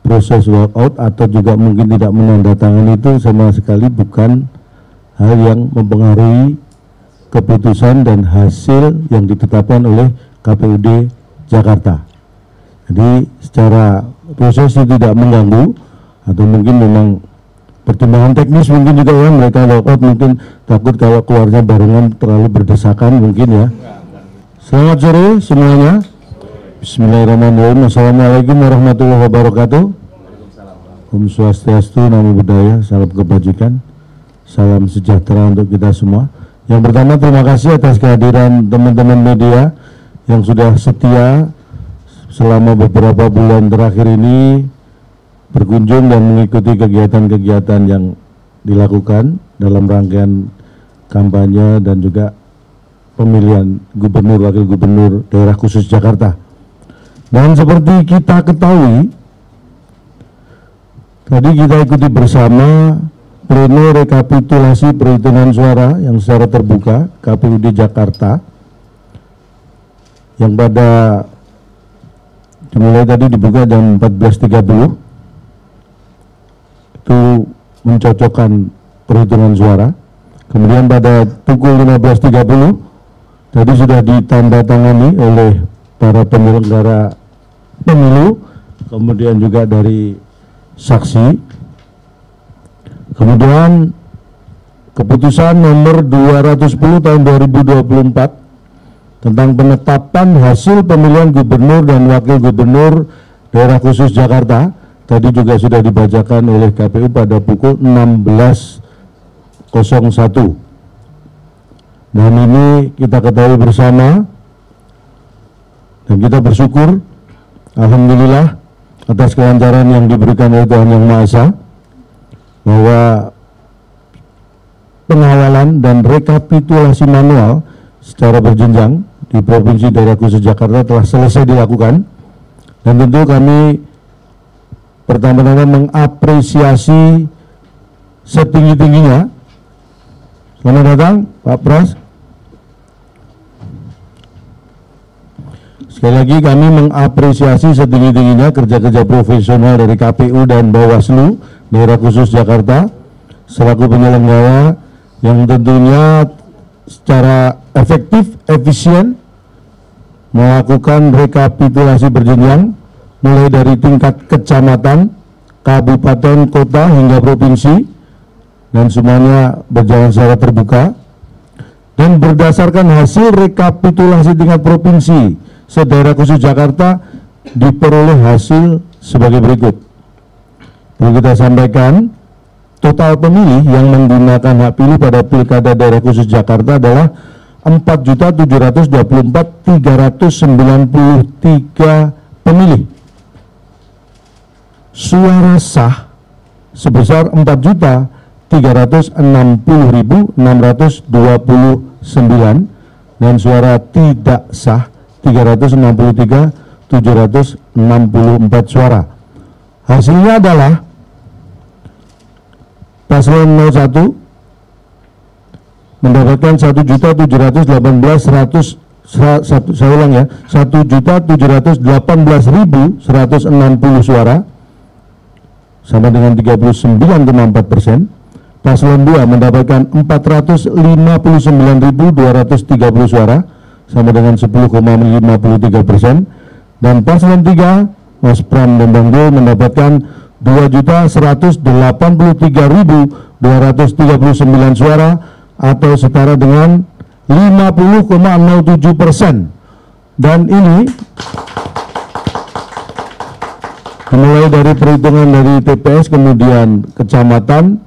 proses walkout atau juga mungkin tidak menandatangani itu sama sekali bukan hal yang mempengaruhi keputusan dan hasil yang ditetapkan oleh KPUD Jakarta. Jadi secara proses itu tidak mengganggu, atau mungkin memang pertimbangan teknis mungkin juga ya, mereka walkout mungkin takut kalau keluarnya barengan terlalu berdesakan mungkin ya. Selamat sore semuanya. Bismillahirrahmanirrahim. Assalamualaikum warahmatullahi wabarakatuh. Om Swastiastu, Namo Buddhaya, salam kebajikan, salam sejahtera untuk kita semua. Yang pertama, terima kasih atas kehadiran teman-teman media yang sudah setia selama beberapa bulan terakhir ini berkunjung dan mengikuti kegiatan-kegiatan yang dilakukan dalam rangkaian kampanye dan juga pemilihan gubernur, wakil gubernur daerah khusus Jakarta. Dan seperti kita ketahui, tadi kita ikuti bersama pleno rekapitulasi perhitungan suara yang secara terbuka KPUD Jakarta, yang pada dimulai tadi dibuka jam 14.30, itu mencocokkan perhitungan suara. Kemudian pada pukul 15.30 tadi sudah ditandatangani oleh para penyelenggara pemilu, kemudian juga dari saksi. Kemudian keputusan nomor 210 tahun 2024 tentang penetapan hasil pemilihan gubernur dan wakil gubernur daerah khusus Jakarta tadi juga sudah dibacakan oleh KPU pada pukul 16.01. Dan ini kita ketahui bersama dan kita bersyukur, alhamdulillah, atas kelancaran yang diberikan oleh Tuhan Yang Maha Esa, bahwa pengawalan dan rekapitulasi manual secara berjenjang di Provinsi Daerah Khusus Jakarta telah selesai dilakukan. Dan tentu kami pertama-tama mengapresiasi setinggi-tingginya. Selamat datang Pak Pras. Sekali lagi kami mengapresiasi setinggi-tingginya kerja-kerja profesional dari KPU dan Bawaslu Daerah Khusus Jakarta selaku penyelenggara yang tentunya secara efektif, efisien melakukan rekapitulasi berjenjang mulai dari tingkat kecamatan, kabupaten, kota hingga provinsi, dan semuanya berjalan secara terbuka. Dan berdasarkan hasil rekapitulasi tingkat provinsi se-Daerah Khusus Jakarta diperoleh hasil sebagai berikut. Perlu kita sampaikan, total pemilih yang menggunakan hak pilih pada Pilkada Daerah Khusus Jakarta adalah 4.724.393 pemilih. Suara sah sebesar 4.360.629 dan suara tidak sah 363.764 suara. Hasilnya adalah paslon 01 mendapatkan 1.718.100, saya ulang ya, 1.718.160 suara, sama dengan 39,4%. Paslon 2 mendapatkan 459.230 suara, sama dengan 10,53%. Dan paslon 3 Mas Pram dan Bang Dul mendapatkan 2.183.239 suara atau setara dengan 50,07%. Dan ini dimulai dari perhitungan dari TPS, kemudian kecamatan,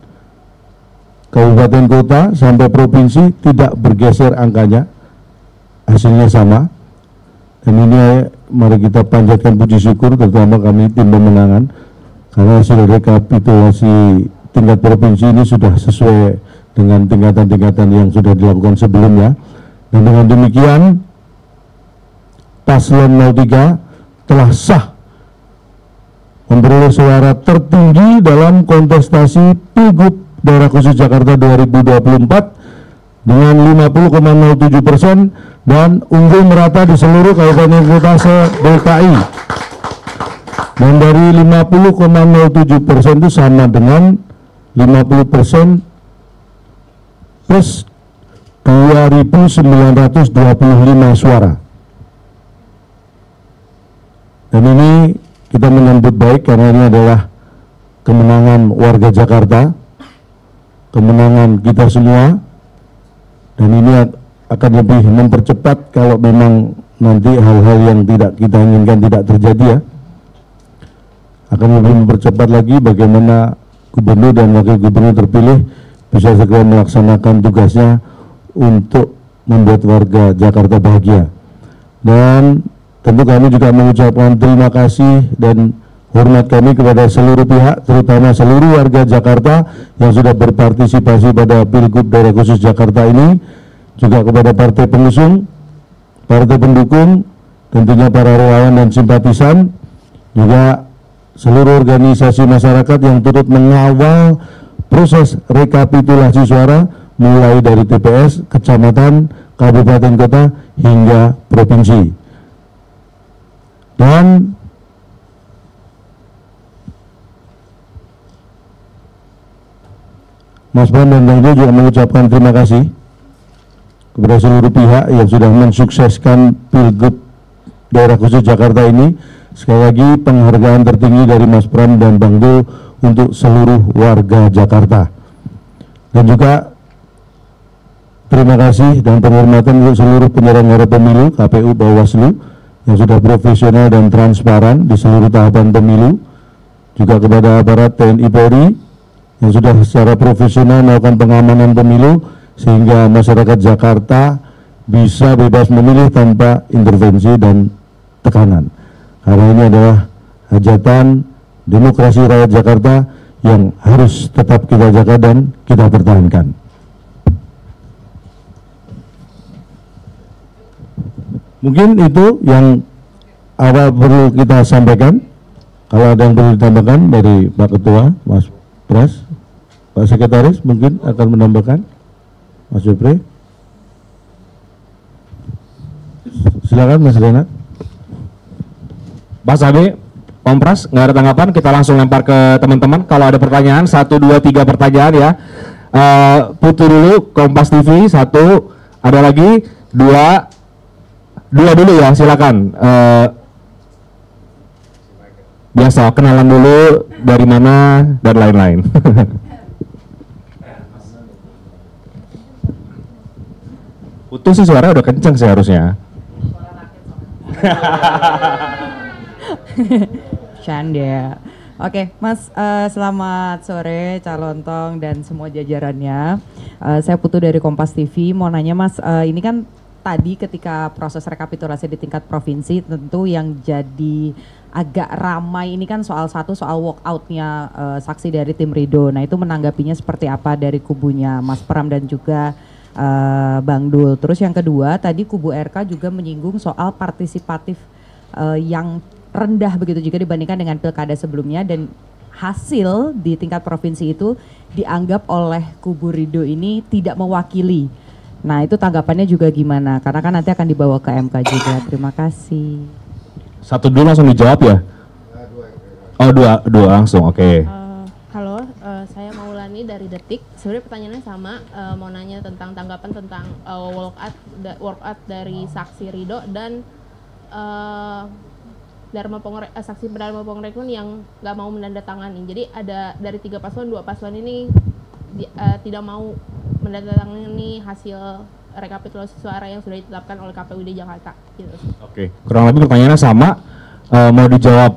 kabupaten, kota, sampai provinsi, tidak bergeser angkanya, hasilnya sama. Dan ini mari kita panjatkan puji syukur, terutama kami tim pemenangan, karena hasil rekapitulasi tingkat provinsi ini sudah sesuai dengan tingkatan-tingkatan yang sudah dilakukan sebelumnya. Dan dengan demikian paslon 03 telah sah memperoleh suara tertinggi dalam kontestasi Pilgub Daerah Khusus Jakarta 2024 dengan 50,07% dan unggul merata di seluruh kabupaten kota se-DKI. Dan dari 50,07% itu sama dengan 50% plus 2.925 suara. Dan ini kita menyambut baik karena ini adalah kemenangan warga Jakarta, kemenangan kita semua, dan ini akan lebih mempercepat kalau memang nanti hal-hal yang tidak kita inginkan tidak terjadi ya. Akan lebih mempercepat lagi bagaimana gubernur dan wakil gubernur terpilih bisa segera melaksanakan tugasnya untuk membuat warga Jakarta bahagia. Dan tentu kami juga mengucapkan terima kasih dan hormat kami kepada seluruh pihak, terutama seluruh warga Jakarta yang sudah berpartisipasi pada Pilgub Daerah Khusus Jakarta ini, juga kepada partai pengusung, partai pendukung, tentunya para relawan dan simpatisan, juga seluruh organisasi masyarakat yang turut mengawal proses rekapitulasi suara mulai dari TPS, kecamatan, kabupaten kota hingga provinsi. Dan Mas Pram dan Bang Jo juga mengucapkan terima kasih kepada seluruh pihak yang sudah mensukseskan Pilgub Daerah Khusus Jakarta ini. Sekali lagi penghargaan tertinggi dari Mas Pram dan Bang Jo untuk seluruh warga Jakarta. Dan juga terima kasih dan penghormatan untuk seluruh penyelenggara pemilu, KPU, Bawaslu yang sudah profesional dan transparan di seluruh tahapan pemilu. Juga kepada aparat TNI Polri yang sudah secara profesional melakukan pengamanan pemilu sehingga masyarakat Jakarta bisa bebas memilih tanpa intervensi dan tekanan. Karena ini adalah hajatan demokrasi rakyat Jakarta yang harus tetap kita jaga dan kita pertahankan. Mungkin itu yang awal perlu kita sampaikan. Kalau ada yang perlu ditambahkan dari Pak Ketua, Mas Pras, Pak Sekretaris mungkin akan menambahkan. Mas Jupri. Silakan Mas Renat. Mas Abe, Om Pras, nggak ada tanggapan, kita langsung lempar ke teman-teman. Kalau ada pertanyaan, 1, 2, 3 pertanyaan ya. Putu dulu, Kompas TV, 1, ada lagi, 2 dulu ya, silakan. Biasa, kenalan dulu, dari mana, dan lain-lain. Putu sih suara udah kenceng sih harusnya. Canda. Oke, Mas, selamat sore calon tong dan semua jajarannya. Saya Putu dari Kompas TV. Mau nanya Mas, ini kan tadi ketika proses rekapitulasi di tingkat provinsi tentu yang jadi agak ramai ini kan soal walkoutnya saksi dari tim Ridho. Nah itu menanggapinya seperti apa dari kubunya Mas Pram dan juga Bang Dul. Terus yang kedua tadi kubu RK juga menyinggung soal partisipatif yang rendah begitu juga dibandingkan dengan pilkada sebelumnya, dan hasil di tingkat provinsi itu dianggap oleh kubu Ridho ini tidak mewakili. Nah itu tanggapannya juga gimana? Karena kan nanti akan dibawa ke MK juga. Terima kasih. 1 dulu langsung dijawab ya? Oh dua langsung, oke. Halo, saya Maulani dari Detik. Sebenarnya pertanyaannya sama, mau nanya tentang tanggapan tentang walkout dari saksi Ridho dan saksi Dharma Pongrekun yang nggak mau menandatangani. Jadi ada dari 3 paslon, 2 paslon ini tidak mau menandatangani hasil rekapitulasi suara yang sudah ditetapkan oleh KPUD Jakarta. Gitu. Oke, kurang lebih pertanyaannya sama. Mau dijawab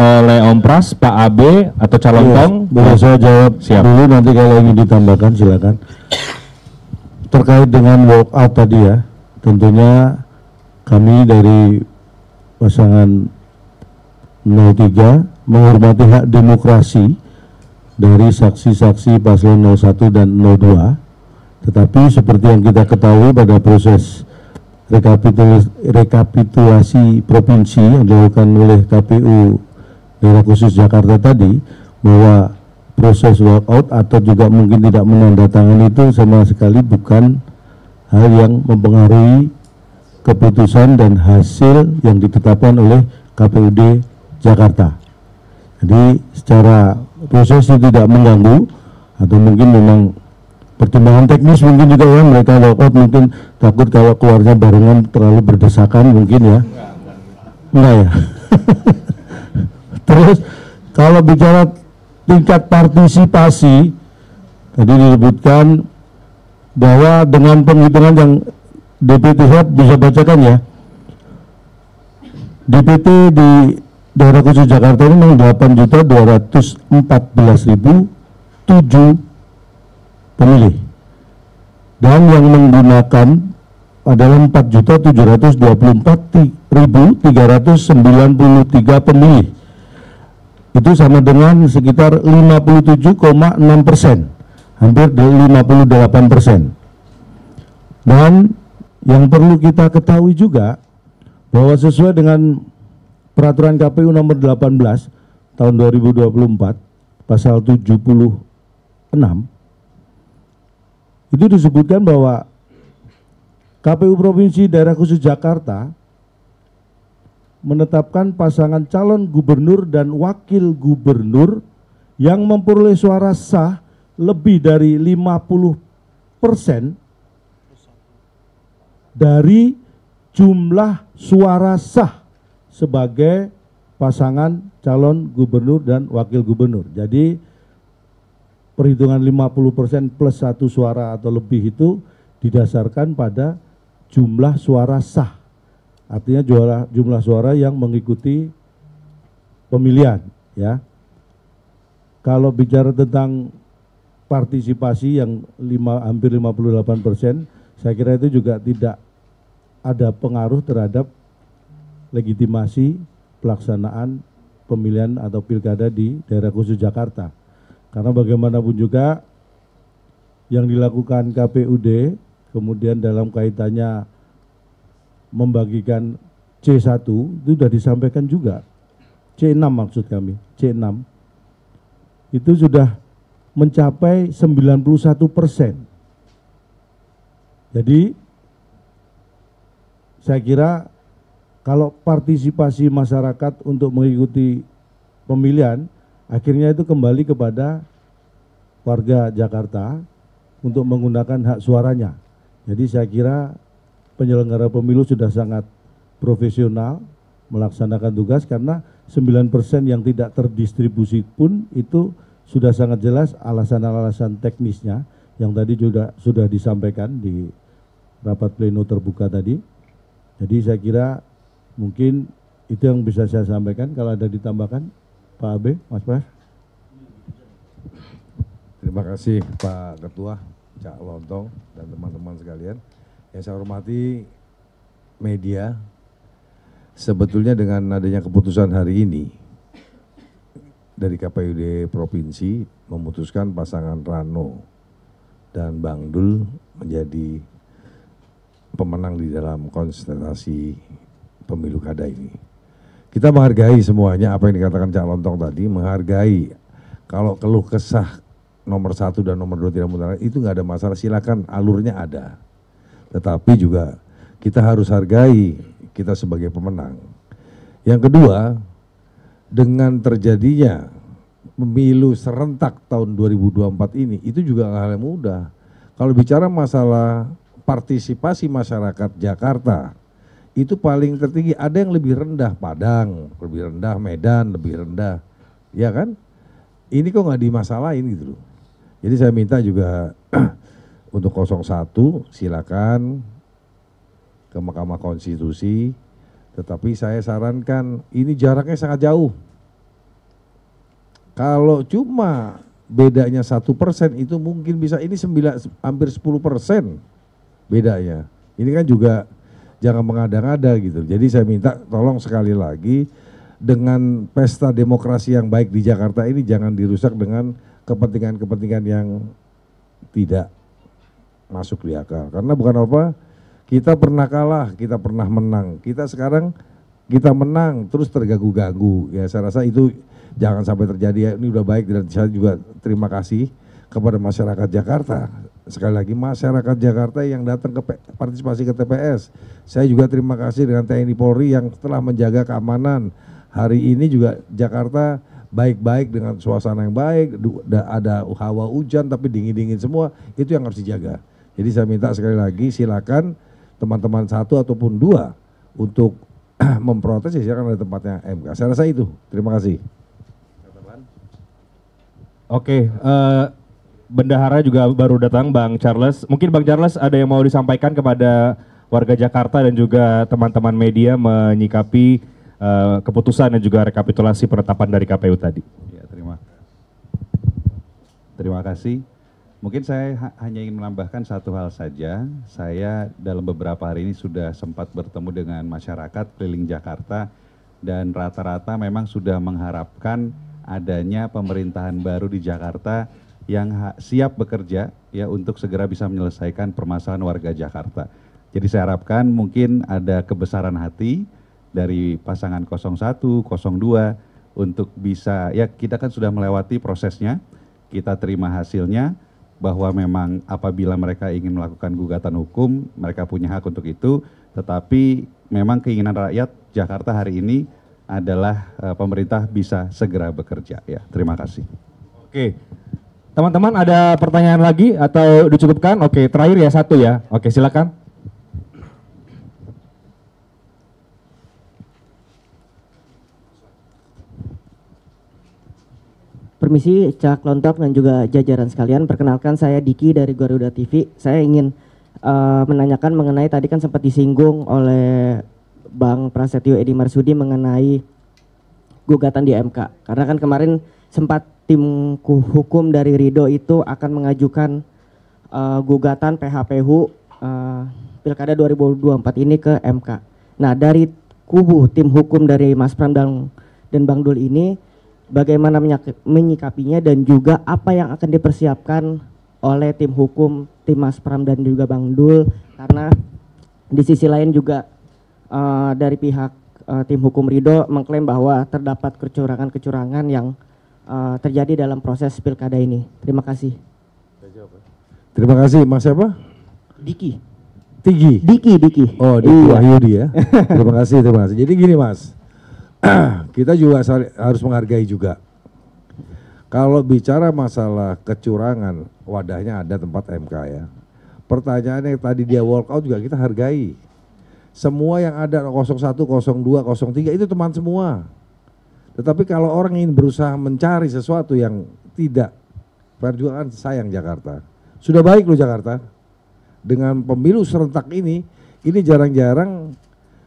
oleh Om Pras, Pak Abe, atau calon tong? Boleh saya jawab. Siap. Dulu, nanti kalau ingin ditambahkan silakan. Terkait dengan walkout tadi ya, tentunya kami dari pasangan 03 menghormati hak demokrasi dari saksi-saksi paslon 01 dan 02, tetapi seperti yang kita ketahui pada proses rekapitulasi provinsi yang dilakukan oleh KPU Daerah Khusus Jakarta tadi, bahwa proses walkout atau juga mungkin tidak menandatangani itu sama sekali bukan hal yang mempengaruhi keputusan dan hasil yang ditetapkan oleh KPUD Jakarta. Jadi secara proses tidak mengganggu, atau mungkin memang pertimbangan teknis mungkin juga ya, mereka walkout mungkin takut kalau keluarnya barengan terlalu berdesakan mungkin ya. Enggak ya. Terus kalau bicara tingkat partisipasi, tadi disebutkan bahwa dengan penghitungan yang DPT Hub bisa bacakan ya, DPT di daerah khusus Jakarta ini memang 8.214.007 pemilih, dan yang menggunakan adalah 4.724.393 pemilih. Itu sama dengan sekitar 57,6%, hampir 58%. Dan yang perlu kita ketahui juga bahwa sesuai dengan peraturan KPU nomor 18 tahun 2024 pasal 76 itu disebutkan bahwa KPU Provinsi Daerah Khusus Jakarta menetapkan pasangan calon gubernur dan wakil gubernur yang memperoleh suara sah lebih dari 50% dari jumlah suara sah sebagai pasangan calon gubernur dan wakil gubernur. Jadi perhitungan 50% plus 1 suara atau lebih itu didasarkan pada jumlah suara sah. Artinya jumlah suara yang mengikuti pemilihan ya. Kalau bicara tentang partisipasi yang hampir 58%, saya kira itu juga tidak ada pengaruh terhadap legitimasi pelaksanaan pemilihan atau pilkada di daerah khusus Jakarta. Karena bagaimanapun juga yang dilakukan KPUD, kemudian dalam kaitannya membagikan C1 itu sudah disampaikan juga. C6 maksud kami, C6 itu sudah mencapai 91%. Jadi saya kira kalau partisipasi masyarakat untuk mengikuti pemilihan, akhirnya itu kembali kepada warga Jakarta untuk menggunakan hak suaranya. Jadi saya kira penyelenggara pemilu sudah sangat profesional melaksanakan tugas, karena 9% yang tidak terdistribusi pun itu sudah sangat jelas alasan-alasan teknisnya yang tadi juga sudah disampaikan di rapat pleno terbuka tadi. Jadi saya kira mungkin itu yang bisa saya sampaikan. Kalau ada ditambahkan Pak Abe, Mas Pras. Terima kasih Pak Ketua, Cak Lontong dan teman-teman sekalian. Yang saya hormati media, sebetulnya dengan adanya keputusan hari ini dari KPUD Provinsi memutuskan pasangan Rano dan Bang Dul menjadi pemenang di dalam kontestasi pemilu kada ini. Kita menghargai semuanya apa yang dikatakan Cak Lontong tadi, menghargai kalau keluh kesah nomor 1 dan nomor 2 tidak mutlak itu nggak ada masalah, silakan, alurnya ada. Tetapi juga kita harus hargai kita sebagai pemenang. Yang kedua, dengan terjadinya pemilu serentak tahun 2024 ini, itu juga hal yang mudah. Kalau bicara masalah partisipasi masyarakat Jakarta, itu paling tertinggi, ada yang lebih rendah Padang, lebih rendah Medan, lebih rendah, ya kan? Ini kok nggak dimasalahin gitu loh. Jadi saya minta juga untuk 01 silakan ke Mahkamah Konstitusi, tetapi saya sarankan ini jaraknya sangat jauh. Kalau cuma bedanya 1% itu mungkin bisa, ini hampir 10% bedanya. Ini kan juga jangan mengada-ngada gitu. Jadi saya minta tolong sekali lagi, dengan pesta demokrasi yang baik di Jakarta ini jangan dirusak dengan kepentingan-kepentingan yang tidak masuk di akal. Karena bukan apa, kita pernah kalah, kita pernah menang. Kita sekarang kita menang terus terganggu-ganggu. Ya saya rasa itu jangan sampai terjadi ya. Ini udah baik, dan saya juga terima kasih kepada masyarakat Jakarta. Sekali lagi, masyarakat Jakarta yang datang ke partisipasi ke TPS. Saya juga terima kasih dengan TNI Polri yang telah menjaga keamanan. Hari ini juga Jakarta baik-baik dengan suasana yang baik, ada hawa hujan tapi dingin-dingin semua, itu yang harus dijaga. Jadi saya minta sekali lagi silakan teman-teman 1 ataupun 2 untuk memprotes, ya silakan ada tempatnya MK. Saya rasa itu. Terima kasih. Oke, Bendahara juga baru datang, Bang Charles. Mungkin Bang Charles ada yang mau disampaikan kepada warga Jakarta dan juga teman-teman media menyikapi keputusan dan juga rekapitulasi penetapan dari KPU tadi. Ya, terima kasih. Mungkin saya hanya ingin menambahkan satu hal saja. Saya dalam beberapa hari ini sudah sempat bertemu dengan masyarakat keliling Jakarta dan rata-rata memang sudah mengharapkan adanya pemerintahan baru di Jakarta yang siap bekerja ya untuk segera bisa menyelesaikan permasalahan warga Jakarta. Jadi saya harapkan mungkin ada kebesaran hati dari pasangan 01, 02 untuk bisa, ya kita kan sudah melewati prosesnya, kita terima hasilnya bahwa memang apabila mereka ingin melakukan gugatan hukum, mereka punya hak untuk itu, tetapi memang keinginan rakyat Jakarta hari ini adalah pemerintah bisa segera bekerja. Ya, terima kasih. Oke, teman-teman ada pertanyaan lagi atau dicukupkan? Oke, terakhir ya 1 ya. Oke, silakan. Permisi Cak Lontok dan juga jajaran sekalian, perkenalkan saya Diki dari Garuda TV. Saya ingin menanyakan mengenai tadi kan sempat disinggung oleh Bang Prasetyo Edi Marsudi mengenai gugatan di MK. Karena kan kemarin sempat tim hukum dari Ridho itu akan mengajukan gugatan PHPU Pilkada 2024 ini ke MK. Nah, dari kubu tim hukum dari Mas Pram dan Bang Dul ini bagaimana menyikapinya dan juga apa yang akan dipersiapkan oleh tim hukum, tim Mas Pram dan juga Bang Dul, karena di sisi lain juga dari pihak tim hukum Ridho mengklaim bahwa terdapat kecurangan-kecurangan yang terjadi dalam proses pilkada ini. Terima kasih. Terima kasih, Mas siapa? Diki. Diki. Oh, Diki Iya. Wahyudi ya. Terima kasih. Jadi gini Mas, kita juga harus menghargai juga. Kalau bicara masalah kecurangan, wadahnya ada tempat MK ya. Pertanyaannya tadi dia walkout juga kita hargai. Semua yang ada 01, 02, 03 itu teman semua. Tetapi kalau orang ingin berusaha mencari sesuatu yang tidak fair juga kan sayang Jakarta. Sudah baik loh Jakarta. Dengan pemilu serentak ini jarang-jarang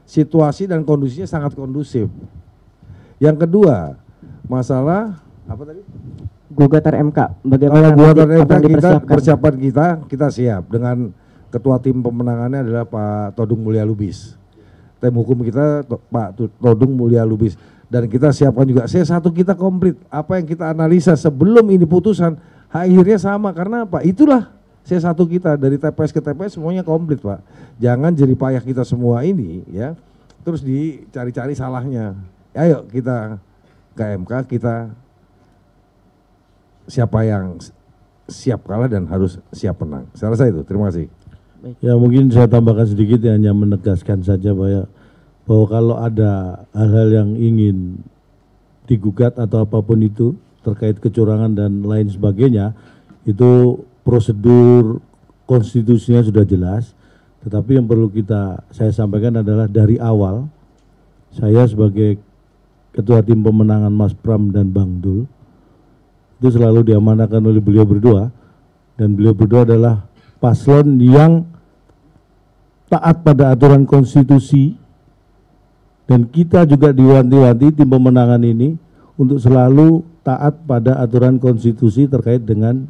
situasi dan kondisinya sangat kondusif. Yang kedua, masalah apa tadi? Gugatan MK. Bagaimana gugatan nanti MK akan kita dipersiapkan? persiapan kita siap dengan ketua tim pemenangannya adalah Pak Todung Mulya Lubis. Tim hukum kita Pak Todung Mulya Lubis dan kita siapkan juga C1 kita komplit. Apa yang kita analisa sebelum ini putusan akhirnya sama karena apa? Itulah C1 kita dari TPS ke TPS semuanya komplit, Pak. Jangan jerih payah kita semua ini ya. Terus dicari-cari salahnya. Ayo kita ke MK, kita siapa yang siap kalah dan harus siap menang. Saya rasa itu. Terima kasih. Ya mungkin saya tambahkan sedikit ya, hanya menegaskan saja bahwa kalau ada hal-hal yang ingin digugat atau apapun itu terkait kecurangan dan lain sebagainya, itu prosedur konstitusinya sudah jelas. Tetapi yang perlu saya sampaikan adalah dari awal saya sebagai ketua tim pemenangan Mas Pram dan Bang Dul itu selalu diamanahkan oleh beliau berdua, dan beliau berdua adalah paslon yang taat pada aturan konstitusi, dan kita juga diwanti-wanti tim pemenangan ini untuk selalu taat pada aturan konstitusi terkait dengan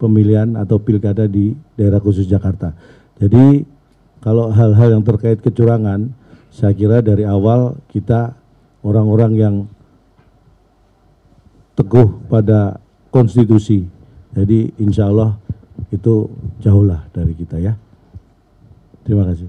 pemilihan atau pilkada di daerah khusus Jakarta. Jadi kalau hal-hal yang terkait kecurangan, saya kira dari awal kita orang-orang yang teguh pada konstitusi. Jadi insya Allah itu jauhlah dari kita ya. Terima kasih.